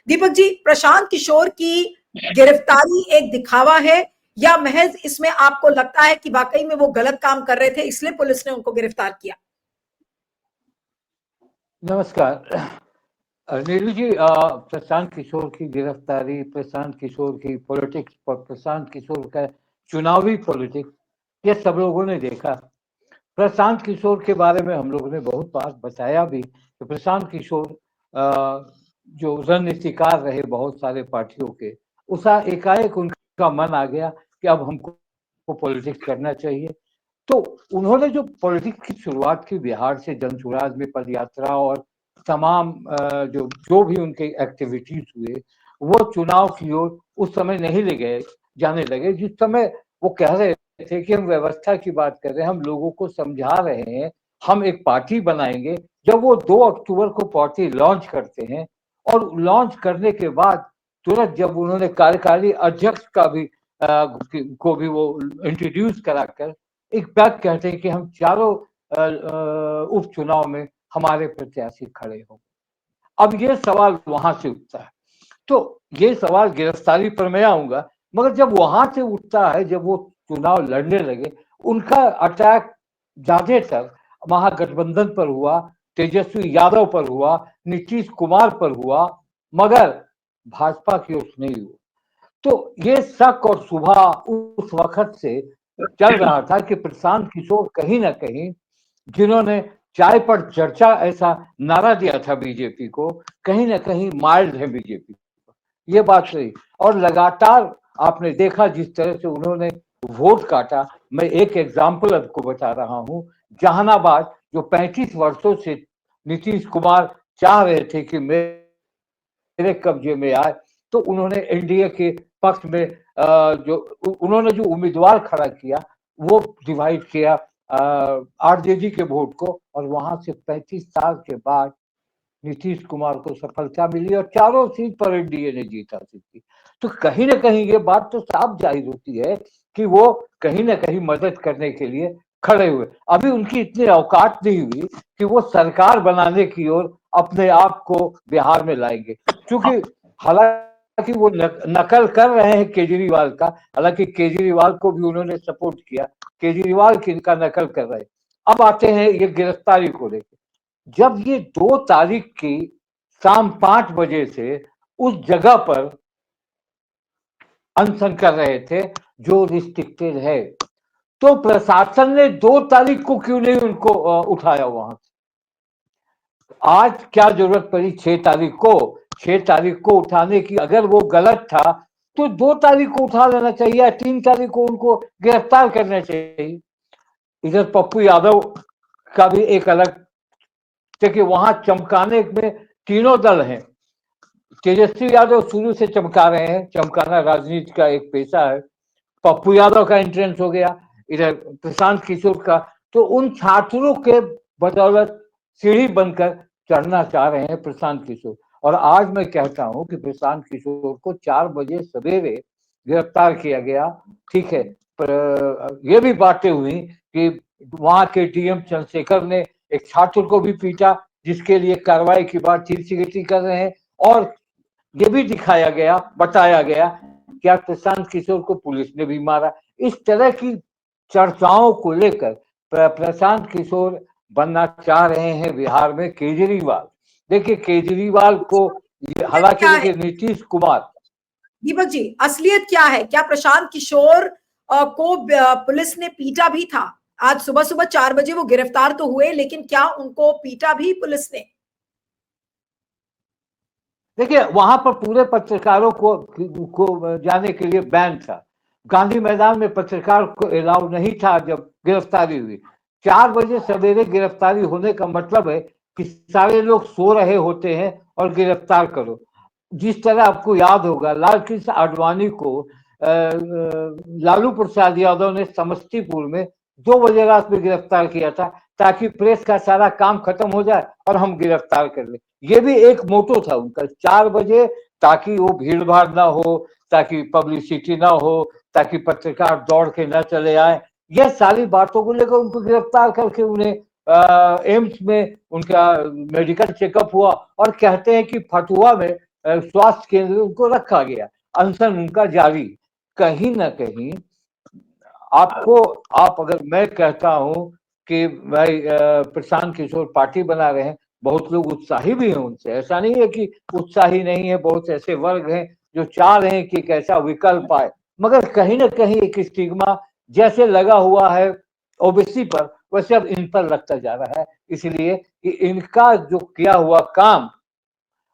दीपक जी, प्रशांत किशोर की गिरफ्तारी एक दिखावा है या महज इसमें आपको लगता है कि वाकई में वो गलत काम कर रहे थे इसलिए पुलिस ने उनको गिरफ्तार किया? नमस्कार नीलू जी। प्रशांत किशोर की गिरफ्तारी, प्रशांत किशोर की पॉलिटिक्स, प्रशांत किशोर का चुनावी पॉलिटिक्स, ये सब लोगों ने देखा। प्रशांत किशोर के बारे में हम लोगों ने बहुत बार बताया भी कि प्रशांत किशोर जो रणनीतिकार रहे बहुत सारे पार्टियों के, उसा एकाएक उनका मन आ गया कि अब हमको पॉलिटिक्स करना चाहिए। तो उन्होंने जो पॉलिटिक्स की शुरुआत की बिहार से, जन स्वराज में पदयात्रा और तमाम जो जो भी उनके एक्टिविटीज हुए, वो चुनाव की ओर उस समय नहीं ले गए, जाने लगे जिस समय वो कह रहे थे कि हम व्यवस्था की बात कर रहे हैं, हम लोगों को समझा रहे हैं, हम एक पार्टी बनाएंगे। जब वो 2 अक्टूबर को पार्टी लॉन्च करते हैं और लॉन्च करने के बाद तुरंत जब उन्होंने कार्यकारी अध्यक्ष का भी को भी वो इंट्रोड्यूस कराकर एक बात कहते हैं कि हम चारों उपचुनाव में हमारे प्रत्याशी खड़े हों। अब ये सवाल वहां से उठता है। तो ये सवाल गिरफ्तारी पर मैं आऊंगा, मगर जब वहां से उठता है, जब वो चुनाव लड़ने लगे, उनका अटैक ज्यादातर महागठबंधन पर हुआ, तेजस्वी यादव पर हुआ, नीतीश कुमार पर हुआ, मगर भाजपा की ओर नहीं हुआ। तो ये शक और शुबा उस वक्त से चल रहा था कि प्रशांत किशोर कहीं ना कहीं, जिन्होंने चाय पर चर्चा ऐसा नारा दिया था बीजेपी को, कहीं ना कहीं माइल्ड है बीजेपी। ये बात सही। और लगातार आपने देखा जिस तरह से उन्होंने वोट काटा। मैं एक एग्जाम्पल आपको बता रहा हूं। जहानाबाद जो 35 वर्षों से नीतीश कुमार चाह रहे थे कि मेरे कब्जे में आए, तो उन्होंने एनडीए के पक्ष में जो उन्होंने जो उम्मीदवार खड़ा किया, वो डिवाइड किया आरजेडी के वोट को, और वहां से 35 साल के बाद नीतीश कुमार को सफलता मिली और चारों सीट पर एनडीए ने जीत हासिल की। तो कहीं ना कहीं ये बात तो साफ जाहिर होती है कि वो कहीं ना कहीं मदद करने के लिए खड़े हुए। अभी उनकी इतनी औकात नहीं हुई कि वो सरकार बनाने की ओर अपने आप को बिहार में लाएंगे, क्योंकि हालांकि वो नकल कर रहे हैं केजरीवाल का। हालांकि केजरीवाल को भी उन्होंने सपोर्ट किया, केजरीवाल की इनका नकल कर रहे हैं। अब आते हैं ये गिरफ्तारी को लेकर। जब ये 2 तारीख की शाम 5 बजे से उस जगह पर अनशन कर रहे थे जो रिस्ट्रिक्टेड है, तो प्रशासन ने 2 तारीख को क्यों नहीं उनको उठाया वहां से? आज क्या जरूरत पड़ी 6 तारीख को? 6 तारीख को उठाने की, अगर वो गलत था तो 2 तारीख को उठा लेना चाहिए, 3 तारीख को उनको गिरफ्तार करना चाहिए। इधर पप्पू यादव का भी एक अलग, देखिए वहां चमकाने में तीनों दल हैं। तेजस्वी यादव शुरू से चमका रहे हैं, चमकाना राजनीति का एक पेशा है। पप्पू यादव का एंट्रेंस हो गया, इधर प्रशांत किशोर का। तो उन छात्रों के बदौलत सीढ़ी बनकर चढ़ना चाह रहे हैं प्रशांत किशोर। और आज मैं कहता हूं कि प्रशांत किशोर को 4 बजे सवेरे गिरफ्तार किया गया। ठीक है, पर यह भी बातें हुई कि वहां के डीएम चंद्रशेखर ने एक छात्र को भी पीटा, जिसके लिए कार्रवाई की बात सीटी कर रहे हैं। और ये भी दिखाया गया, बताया गया क्या प्रशांत किशोर को पुलिस ने भी मारा। इस तरह की चर्चाओं को लेकर प्रशांत किशोर बनना चाह रहे हैं बिहार में केजरीवाल। देखिए केजरीवाल को, हालांकि क्या है देखिए नीतीश कुमार, दीपक जी, असलियत क्या है? क्या प्रशांत किशोर को पुलिस ने पीटा भी था? आज सुबह सुबह 4 बजे वो गिरफ्तार तो हुए, लेकिन क्या उनको पीटा भी पुलिस ने? देखिए वहां पर पूरे पत्रकारों को जाने के लिए बैन था। गांधी मैदान में पत्रकार को अलाउ नहीं था जब गिरफ्तारी हुई। 4 बजे सवेरे गिरफ्तारी होने का मतलब है कि सारे लोग सो रहे होते हैं और गिरफ्तार करो। जिस तरह आपको याद होगा लाल कृष्ण आडवाणी को लालू प्रसाद यादव ने समस्तीपुर में 2 बजे रात में गिरफ्तार किया था, ताकि प्रेस का सारा काम खत्म हो जाए और हम गिरफ्तार कर ले। ये भी एक मोटो था उनका, 4 बजे, ताकि वो भीड़ भाड़ ना हो, ताकि पब्लिसिटी ना हो, ताकि पत्रकार दौड़ के न चले आए। यह सारी बातों को लेकर उनको गिरफ्तार करके उन्हें एम्स में उनका मेडिकल चेकअप हुआ। और कहते हैं कि फतुआ में स्वास्थ्य केंद्र उनको रखा गया, अनशन उनका जारी। कहीं ना कहीं आप अगर मैं कहता हूं कि भाई प्रशांत किशोर पार्टी बना रहे हैं, बहुत लोग उत्साही भी हैं उनसे, ऐसा नहीं है कि उत्साही नहीं है, बहुत ऐसे वर्ग हैं जो चाह रहे हैं कि एक ऐसा विकल्प आए, मगर कहीं ना कहीं एक स्टिग्मा जैसे लगा हुआ है ओबीसी पर, वैसे अब इन पर लगता जा रहा है, इसलिए कि इनका जो किया हुआ काम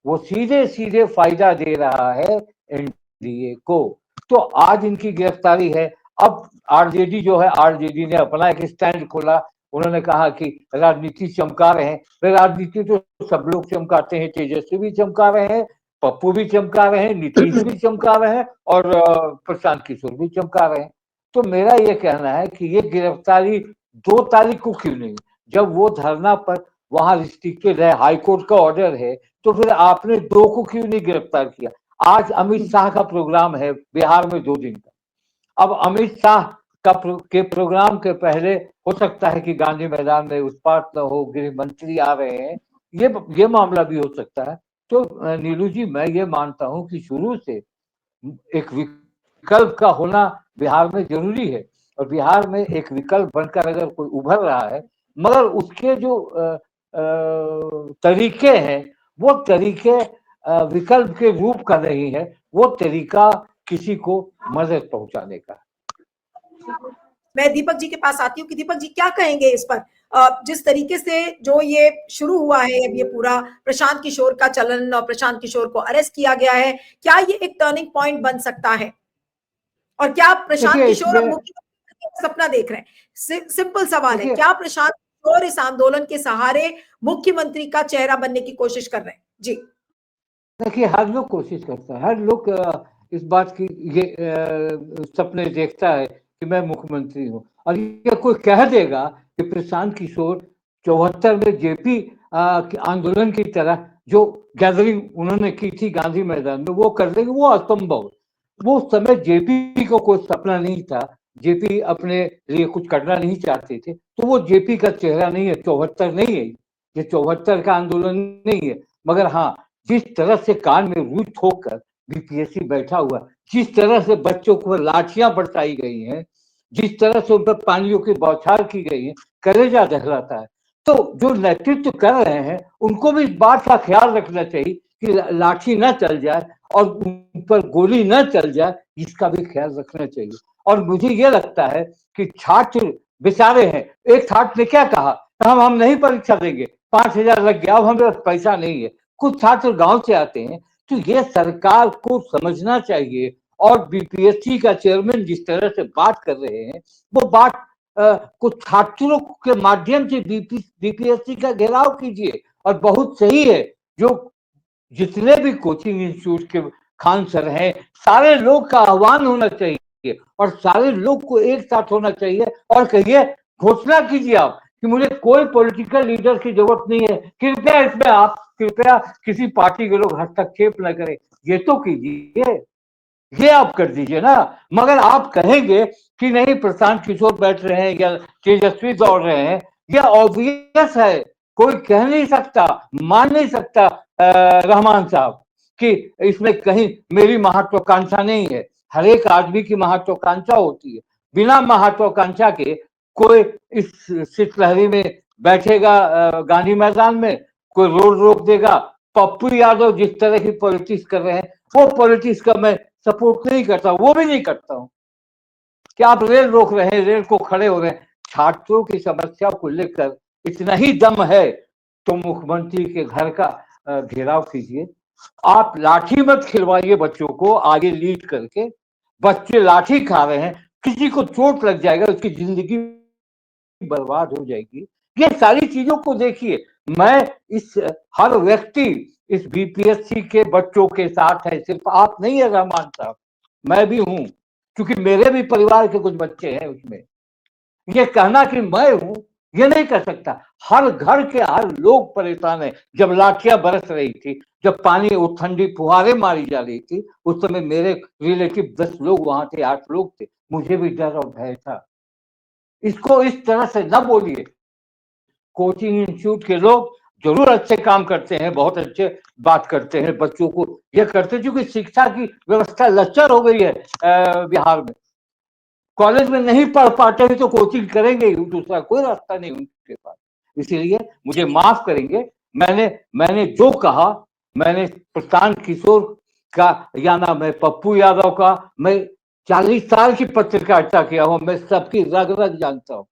वो सीधे सीधे फायदा दे रहा है एनडीए को। तो आज इनकी गिरफ्तारी है। अब आरजेडी जो है, आरजेडी ने अपना एक स्टैंड खोला, उन्होंने कहा कि राजनीति चमका रहे हैं। राजनीति तो सब लोग चमकाते हैं, तेजस्वी भी चमका रहे हैं, पप्पू भी चमका रहे हैं, नीतीश भी चमका रहे हैं, और प्रशांत किशोर भी चमका रहे हैं। तो मेरा ये कहना है कि ये गिरफ्तारी 2 तारीख को क्यों नहीं, जब वो धरना पर वहां रिस्ट्रिक्टेड है, हाईकोर्ट का ऑर्डर है, तो फिर आपने 2 को क्यों नहीं गिरफ्तार किया। आज अमित शाह का प्रोग्राम है बिहार में 2 दिन का। अब अमित शाह के प्रोग्राम के पहले हो सकता है कि गांधी मैदान में उत्पात न हो, गृह मंत्री आ रहे हैं, ये मामला भी हो सकता है। तो नीलू जी, मैं ये मानता हूं कि शुरू से एक विकल्प का होना बिहार में जरूरी है, और बिहार में एक विकल्प बनकर अगर कोई उभर रहा है, मगर उसके जो तरीके हैं, वो तरीके विकल्प के रूप का नहीं है, वो तरीका किसी को मदद पहुंचाने का। मैं दीपक जी के पास आती हूँ कि दीपक जी क्या कहेंगे इस पर, जिस तरीके से जो ये शुरू हुआ है, अब ये पूरा प्रशांत किशोर का चलन और प्रशांत किशोर को अरेस्ट किया गया है, क्या ये एक टर्निंग पॉइंट बन सकता है? और क्या प्रशांत देखिए किशोर अब इसमें, मुख्यमंत्री का सपना देख रहे हैं? सिंपल सवाल है, देखिए क्या प्रशांत किशोर इस आंदोलन के सहारे मुख्यमंत्री का चेहरा बनने की कोशिश कर रहे हैं? जी। देखिए हर लोग कोशिश करता है, हर लोग इस बात की ये सपने देखता है कि मैं मुख्यमंत्री हूँ, और ये कोई कह देगा कि प्रशांत किशोर 74 में जेपी आंदोलन की तरह जो गैदरिंग उन्होंने की थी गांधी मैदान में, वो कर देंगे, वो असंभव। वो उस समय जेपी को कोई सपना नहीं था, जेपी अपने लिए कुछ करना नहीं चाहते थे, तो वो जेपी का चेहरा नहीं है, 74 नहीं है, ये 74 का आंदोलन नहीं है। मगर हाँ, जिस तरह से कान में रुई ठोककर बीपीएससी बैठा हुआ, जिस तरह से बच्चों को लाठियां बरसाई गई हैं, जिस तरह से उन पर पानियों की बौछार की गई है, कलेजा दहलाता है। तो जो नेतृत्व कर रहे हैं उनको भी इस बात का ख्याल रखना चाहिए कि लाठी न चल जाए और उन पर गोली न चल जाए, इसका भी ख्याल रखना चाहिए। और मुझे यह लगता है कि छात्र बेचारे हैं, एक छात्र ने क्या कहा, हम नहीं परीक्षा देंगे, 5,000 लग गया, अब हमें पैसा नहीं है। कुछ छात्र गांव से आते हैं, तो ये सरकार को समझना चाहिए। और बीपीएससी का चेयरमैन जिस तरह से बात कर रहे हैं, वो बात कुछ छात्रों के माध्यम से बीपीएससी का घेराव कीजिए, और बहुत सही है। जो जितने भी कोचिंग इंस्टीट्यूट के खान सर हैं, सारे लोग का आह्वान होना चाहिए, और सारे लोग को एक साथ होना चाहिए, और कहिए, घोषणा कीजिए आप कि मुझे कोई पॉलिटिकल लीडर की जरूरत नहीं है, कृपया इसमें आप, कृपया किसी पार्टी के लोग हस्तक्षेप न करें, ये तो कीजिए, ये आप कर दीजिए ना। मगर आप कहेंगे कि नहीं प्रशांत किशोर बैठ रहे हैं या तेजस्वी दौड़ रहे हैं, यह ऑब्वियस है, कोई कह नहीं सकता, मान नहीं सकता रहमान साहब कि इसमें कहीं मेरी महत्वाकांक्षा नहीं है। हर एक आदमी की महत्वाकांक्षा होती है, बिना महत्वाकांक्षा के कोई इस शीतलहरी में बैठेगा गांधी मैदान में, कोई रोड रोक देगा। पप्पू यादव जिस तरह की पॉलिटिक्स कर रहे हैं, वो पॉलिटिक्स का मैं सपोर्ट नहीं करता, वो भी नहीं करता हूं। क्या आप रेल रोक रहे हैं, रेल को खड़े हो रहे हैं, छात्रों की समस्या को लेकर इतना ही दम है तो मुख्यमंत्री के घर का घेराव कीजिए। आप लाठी मत खिलवाइए बच्चों को आगे लीड करके, बच्चे लाठी खा रहे हैं, किसी को चोट लग जाएगा, उसकी जिंदगी बर्बाद हो जाएगी। ये सारी चीजों को देखिए। मैं इस हर व्यक्ति इस बीपीएससी के बच्चों के साथ है, सिर्फ आप नहीं है रहमान साहब, मैं भी हूं, क्योंकि मेरे भी परिवार के कुछ बच्चे हैं उसमें। ये कहना कि मैं हूं, ये नहीं कह सकता। हर घर के हर लोग परेशान है। जब लाठियां बरस रही थी, जब पानी ठंडी फुहारें मारी जा रही थी, उस समय मेरे रिलेटिव 10 लोग वहां थे, 8 लोग थे, मुझे भी डर और भय था। इसको इस तरह से न बोलिए। कोचिंग इंस्टीट्यूट के लोग जरूर अच्छे काम करते हैं, बहुत अच्छे बात करते हैं, बच्चों को ये करते हैं, क्योंकि शिक्षा की व्यवस्था लचर हो गई है बिहार में। कॉलेज में नहीं पढ़ पाते हैं तो कोचिंग करेंगे ही, दूसरा कोई रास्ता नहीं उनके पास। इसीलिए मुझे माफ करेंगे, मैंने जो कहा, मैंने प्रशांत किशोर का या ना मैं पप्पू यादव का, मैं 40 साल की पत्रकारिता किया हूं, मैं सबकी रग रग जानता हूं।